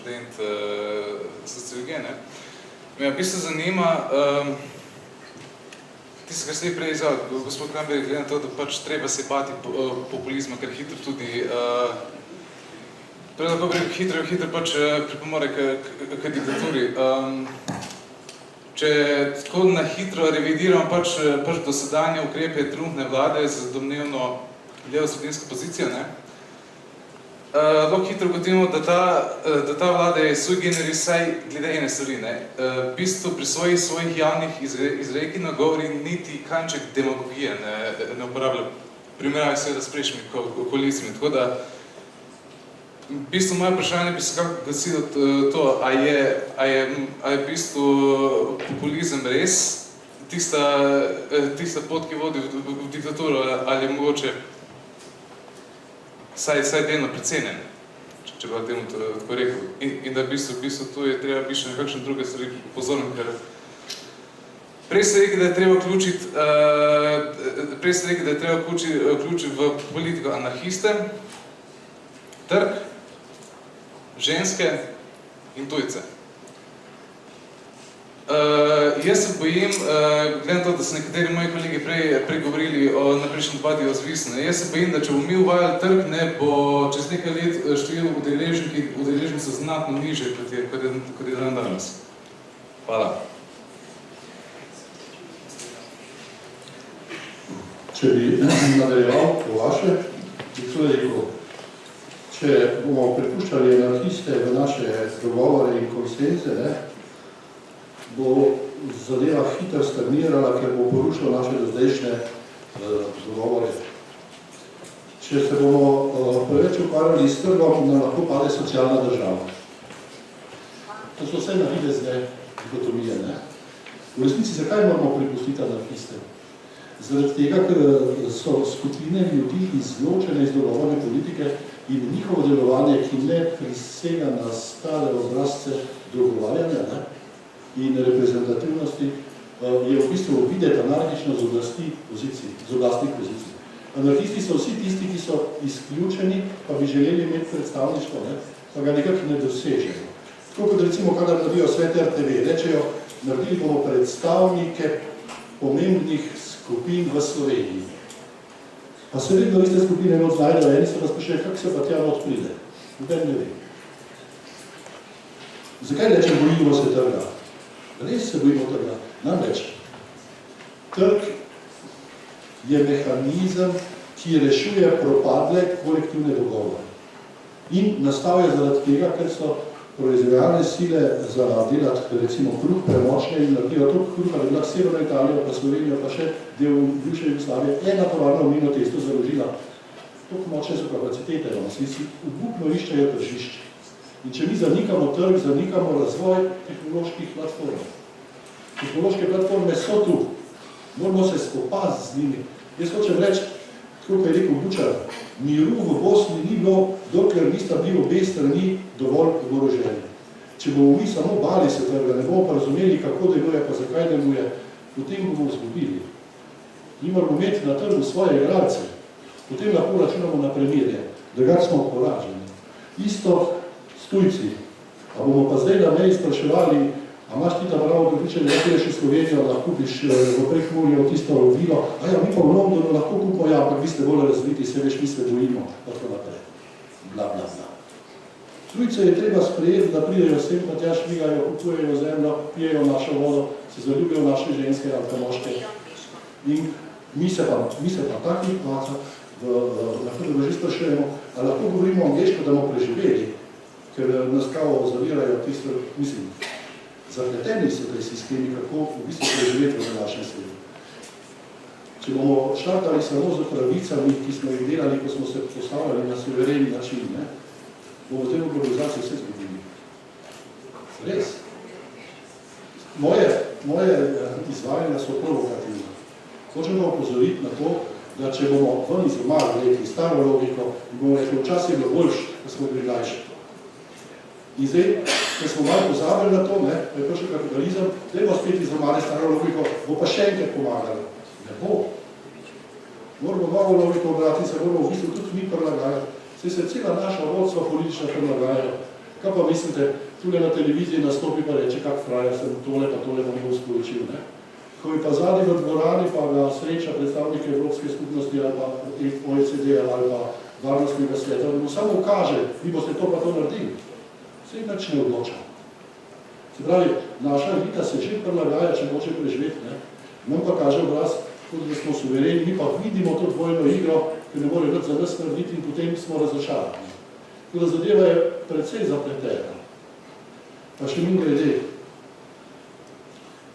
študent sociologije. Me v bistvu zanima, tisto, kar ste prej izjavili, gospod Kramberg, glede na to, da pač treba se bati populizma, ker hitro tudi, hitro pač pripomore k diktaturi. Če tako na hitro revidiramo pač dosedanje ukrepe trenutne vlade z domnevno levo-sredinsko pozicijo, lahko hitro ugotovimo, da ta vlada je sui generis vsaj glede ene stvari. V bistvu pri svojih javnih izrekih nagovori niti kanček demagogije ne uporablja, primerjavi seveda s prejšnjimi koalicijami. Tako da, v bistvu moje vprašanje bi se kako glasilo to, a je v bistvu populizem res tista pot, ki vodi v diktaturo, ali je mogoče vsaj delno precenjen, če bi temu tako rekel. In da v bistvu tu je treba biti še nekakšne druge stvari pozornim, ker prej ste rekli, da je treba vključiti v politiko anarhiste, trg, ženske in tujce. Jaz se bojim, glede na to, da so nekateri moji kolegi prej govorili na prejšnjem debati o zvisne, jaz se bojim, da če bomo mi uvajali trg, ne bo čez nekaj let število udeležencev znatno nižje, kot je dan danes. Hvala. Če bi nadaljeval po vaše, bi to rekel, če bomo prepuščali anarhiste v naše dogovore in konsenze, bo zadeva hitro stagnirala, ker bo porušila naše dozdajšnje dogovore. Če se bomo preveč ukvarjali s trgom, nam lahko pade socialna država. To so vse navidezne dikotomije. V resnici, zakaj moramo prepustiti anarhiste? Zaradi tega, ker so skupine ljudi izločene iz dogovorne politike in njihovo delovanje, ki ne prisega na stare obrazce dogovarjanja, in reprezentativnosti, je v bistvu videti anarhično z oblastnih pozicij. Anarhisti so vsi tisti, ki so izključeni, pa bi želeli imeti predstavništvo, pa ga nekako ne dosežejo. Tako kot recimo, kadar naredijo Svet RTV, rečejo, naredili bomo predstavnike pomembnih skupin v Sloveniji. Pa se vedno iste skupine not znajdejo, eni se razprašajo, kako se pa tja not pride. Noben ne ve. Zakaj rečem, bojimo se trga? Res se bojimo trga. Namreč, trg je mehanizem, ki rešuje propadle kolektivne dogovore. In nastal je zaradi tega, ker so proizvajalne sile za delati, recimo, kruh premočne in naredijo toliko kruha, da je bila Severna Italija, pa Slovenijo, pa še del bivše Jugoslavije, ena tovarna v mino testo založila. Toliko močne so kapacitete, vsi si obupno iščejo tržišče. In če mi zanikamo trg, zanikamo razvoj tehnoloških platform. Tehnološke platforme so tu. Moramo se spopasti z njimi. Jaz hočem reči, tako kot je rekel Bučar, miru v Bosni ni bilo, dokler nista bili obe strani dovolj oboroženi. Če bomo mi samo bali se trga, ne bomo pa razumeli, kako deluje, pa zakaj deluje, potem bomo izgubili. Mi moramo imeti na trgu svoje igralce, potem lahko računamo na premirje, drugače smo poraženi. Isto tujci. A bomo pa zdaj na meji spraševali, a imaš ti tam ravno pripričanje, da piješ v Slovenijo, da kupiš v Prekmurju tisto vino, a ja, mi pa v Londonu lahko kupimo, ja, ampak vi ste bolj razviti, se veš, mi se bojimo, tako naprej. Bla, bla, bla. Tujce je treba sprejeti, da pridejo sem, pa tja švigajo, kupujejo zemljo, pijejo našo vodo, se zaljubijo naše ženske ali pa moške. In mi se pa takih placa, lahko da že sprašujemo, a lahko govorimo angleško, da bomo preživeli, ker nas kao zavirajo tisto, mislim, zapleteni so tej sistemi, kako v bistvu preživeti v našem svetu. Če bomo štartali samo z pravicami, ki smo jih delali, ko smo se postavljali na suvereni način, bomo v tej globalizaciji vse zgodili. Res. Moje izvajanja so provokativne. Hočem pa opozoriti na to, da če bomo ven iz omar rekli staro logiko, bomo rekli, včasih je bilo boljš, da smo bili mlajši. In zdaj, ker smo malo pozabili na to, je prišel kapitalizem, dajmo spet iz omare staro logiko, bo pa še enkrat pomagali. Ne bo. Moramo novo logiko obrati, se moramo v bistvu tudi mi prilagajati. Se cela naša vodstva politična prilagajajo. Kaj pa mislite, tule na televiziji nastopi pa reče, kak frajer sem tole pa tole bom bo sporočil, ne? Ko je pa zadnji v dvorani pa ga sreča predstavnike Evropske skupnosti ali pa OECD ali pa Varnostnega sveta, da mu samo kaže, vi boste to pa to naredili. Vse nič ne odloča. Se pravi, naša elita se že prilagaja, če hoče preživeti, ne? Nam pa kaže obraz, kot da smo suvereni, mi pa vidimo to dvojno igro, ki ne more več za nas narediti in potem smo razočarani. Tako da zadeva je precej zapletena. Pa še min grede,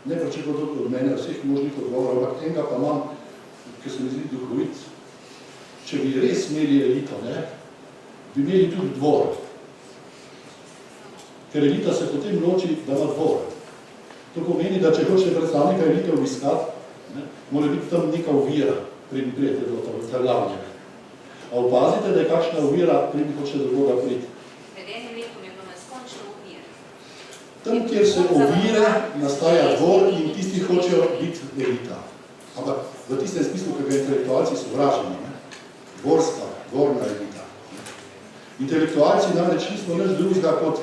ne pričakujem od mene vseh možnih odgovorov, ampak enega pa imam, ki se mi zdi duhovit. Če bi res imeli elito, ne, bi imeli tudi dvor. Ker elita se potem loči, da ima dvor. To pomeni, da če hočete predstavnika elite obiskati, mora biti tam neka ovira, preden prijete do tega glavnega. A opazite, da je kakšna ovira, preden hoče do koga priti? Pred enim letom je bilo neskončno ovir. Tam, kjer se ovire, nastaja dvor in tisti hočejo biti elita. Ampak v tistem smislu, ki ga intelektualci sovražimo, dvorna elita. Intelektualci namreč nismo nič drugega kot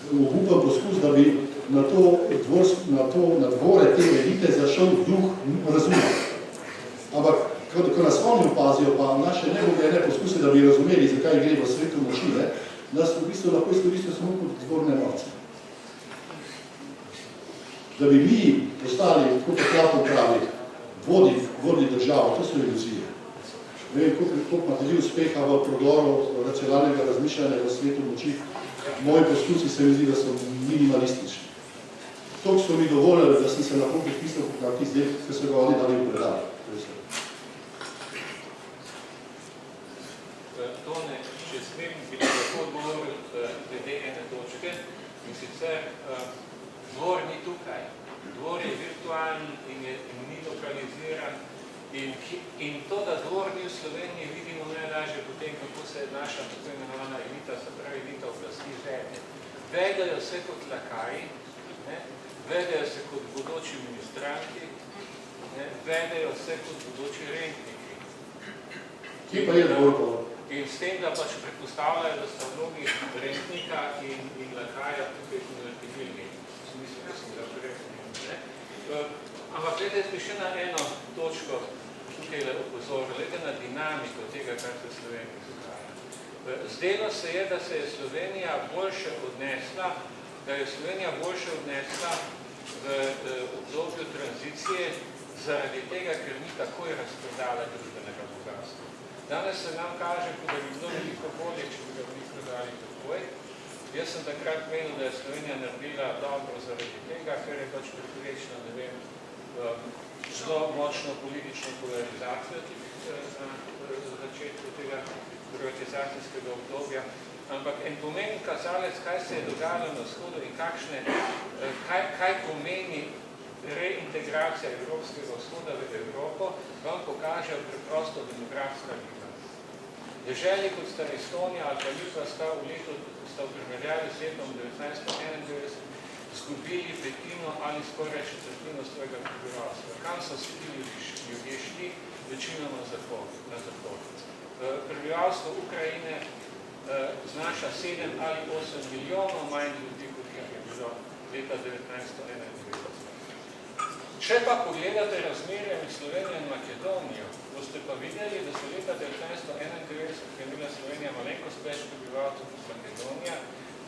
obupen poskus, da bi na dvore te elite zašel duh razuma. Ampak, ko nas oni opazijo, pa naše nebogljene poskuse, da bi razumeli, zakaj gre v svetu moči, nas v bistvu lahko izkoristijo samo kot dvorne norce. Da bi mi postali, tako kot Platon pravi, vodili državo, to so iluzije. Ne vem, koliko imate vi uspeha v prodoru racionalnega razmišljanja v svetu moči. Moji poskusi se mi zdi, da so minimalistični. Toliko so mi dovoljali, da sem se lahko pripisal na tisti del, ki so ga oni dali v predali. Tone, če smem, bi lahko odgovoril glede ene točke, in sicer dvor ni tukaj. Dvor je virtualni in ni lokaliziran. In to, da dvor ni v Sloveniji, vidimo najlažje potem, kako se je naša tako imenovana elita, se pravi elita oblasti želje. Vedajo se kot lakaji, vedajo se kot bodoči ministranti, vedajo se kot bodoči rentniki. Kje pa je dvor? In s tem, da pač predpostavljajo, da sta mnogi rentnika in lakaja tukaj konvertibilni. Mislim, da sem ga prerekal. Ampak glede, bi še na eno točko tukaj opozoril, glede na dinamiko tega, kar se v Sloveniji dogaja. Zdelo se je, da se je Slovenija boljše odnesla, v obdobju tranzicije zaradi tega, ker ni takoj razprodala družbenega bogatstva. Danes se nam kaže, da bi bilo veliko bolje, če bi ga bili prodali takoj. Jaz sem takrat menil, da je Slovenija naredila dobro zaradi tega, ker je pač preprično, ne vem, zelo močno politično polarizacijo na začetku tega privatizacijskega obdobja. Ampak en pomeni kazalec, kaj se je dogajalo na vzhodu in kaj pomeni reintegracija Evropskega vzhoda v Evropo, vam pokažejo preprosto demografska gibanja. Deželi, kot sta Estonija ali pa Litva, sta v primerjavi s letom 1991 izgubili petino ali skoraj četrtino svojega prebivalstva. Kam so vsi ljudje šli? Večinoma na zahod. Prebivalstvo Ukrajine znaša 7 ali 8 milijonov manj ljudi, kot je bilo leta 1991. Če pa pogledate razmerje med Slovenijo in Makedonijo, boste pa videli, da so leta 1991, ki je imela Slovenija malenkost več prebivalcev kot Makedonija,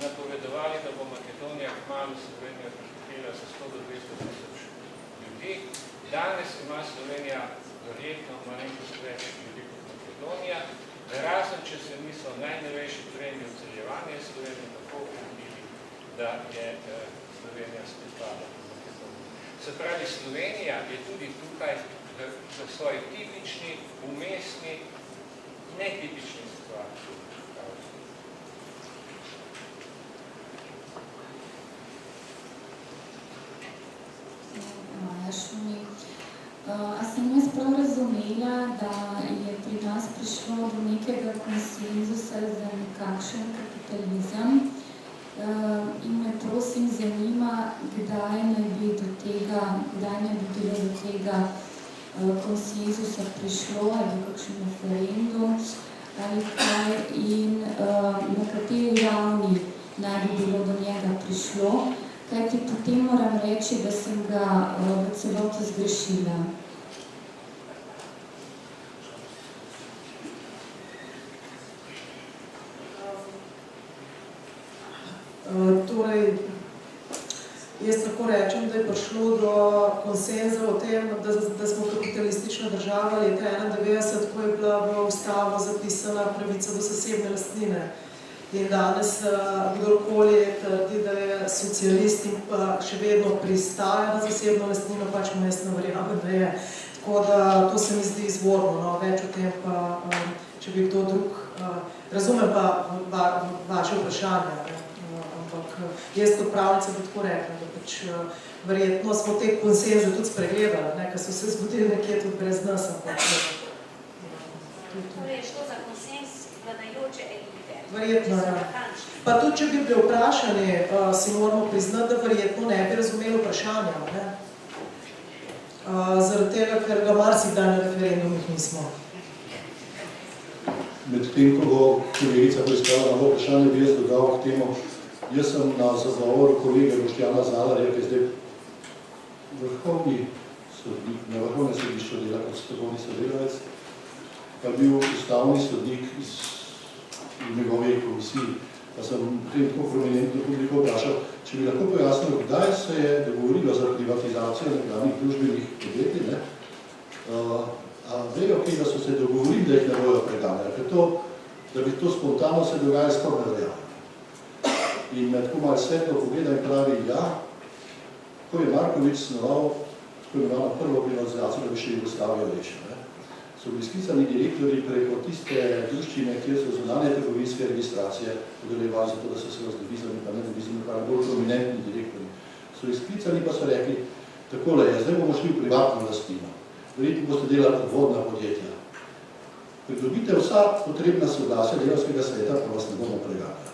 napovedovali, da bo Makedonija kmalu Slovenijo prehitela za 100 do 200 tisoč ljudi. Danes ima Slovenija verjetno malenkost več ljudi kot Makedonija, razen če se niso najnovejši trendi odseljevanja Slovenije tako ugodili, da je Slovenija spripadla v Makedoniji. Se pravi, Slovenija je tudi tukaj v svoji tipični, umestni, netipični situaciji. Maja Šumi. A sem jaz prav razumela, da je pri nas prišlo do nekega konsenzusa za nekakšen kapitalizem in me prosim zanima, kdaj naj bi bilo do tega konsenzusa prišlo, ali kakšen referendum, ali kaj in na kateri ravni naj bi bilo do njega prišlo, kajti potem moram reči, da sem ga v celoti zgrešila. Torej, jaz lahko rečem, da je prišlo do konsenza o tem, da smo kapitalistična država leta 1991, ko je bila v ustavo zapisana pravica do zasebne lastnine. In danes kdorkoli trdi, da je socialist in pa še vedno pristaja na zasebno lastnino, pač mu jaz ne verjamem, da je. Tako da to se mi zdi izvorno, no, več o tem pa, če bi kdo drug, razumem pa vaše vprašanje. Ampak jaz kot pravnica bi tako rekla, da pač verjetno smo te konsenze tudi spregledali, ker so se zgodili nekje tudi brez nas. Torej je šlo za konsens vladajoče elite. Verjetno, ja. Pa tudi, če bi bili vprašani, si moramo priznati, da verjetno ne bi razumeli vprašanja. Ne? Zaradi tega, ker ga marsikdaj na referendumih nismo. Medtem, ko bo kolegica poiskala novo vprašanje, bi jaz dodal k temu. Jaz sem na zagovoru kolega Boštjana Zalarja, ki je zdaj vrhovni sodnik, na vrhovnem sodišču dela kot strokovni sodelavec, pa bil ustavni sodnik v njegovi komisiji. Pa sem potem tako prominentno publiko vprašal, če bi lahko pojasnil, kdaj se je dogovorilo za privatizacijo nekdanjih družbenih podjetij, a vejo, da so se dogovorili, da jih ne bojo preganjali, ker to, da bi to spontano se dogaja skoraj neverjetno. In me tako malo svetlo pogleda in pravi, ja, ko je Markovič snoval tako imenovano prvo privatizacijo, da bi še Jugoslavijo rešil. So bili sklicani direktorji preko tiste druščine, kjer so zunanje trgovinske registracije podeljevali za to, da so se z devizami, pa ne devizami, pa bolj prominentni direktorji. So jih sklicani pa so rekli, takole je, zdaj bomo šli v privatno lastnino. Verjetno boste delali vodna podjetja. Pridobite vsa potrebna soglasja delavskega sveta, pa vas ne bomo preganjali.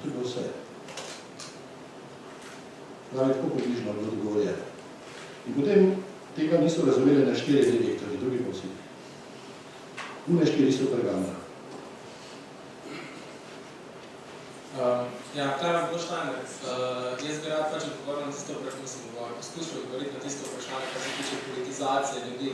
To je bilo vse. Pravi, tako približno je bilo dogovorjeno. In potem tega niso razumeli na 4 direktorji, drugi pa vsi. Une 4 so preganjali. Ja, Klara Boštajner, jaz bi rad pač odgovoril na tisto vprašanje, poskušal odgovoriti na tisto vprašanje, kar se tiče politizacije ljudi.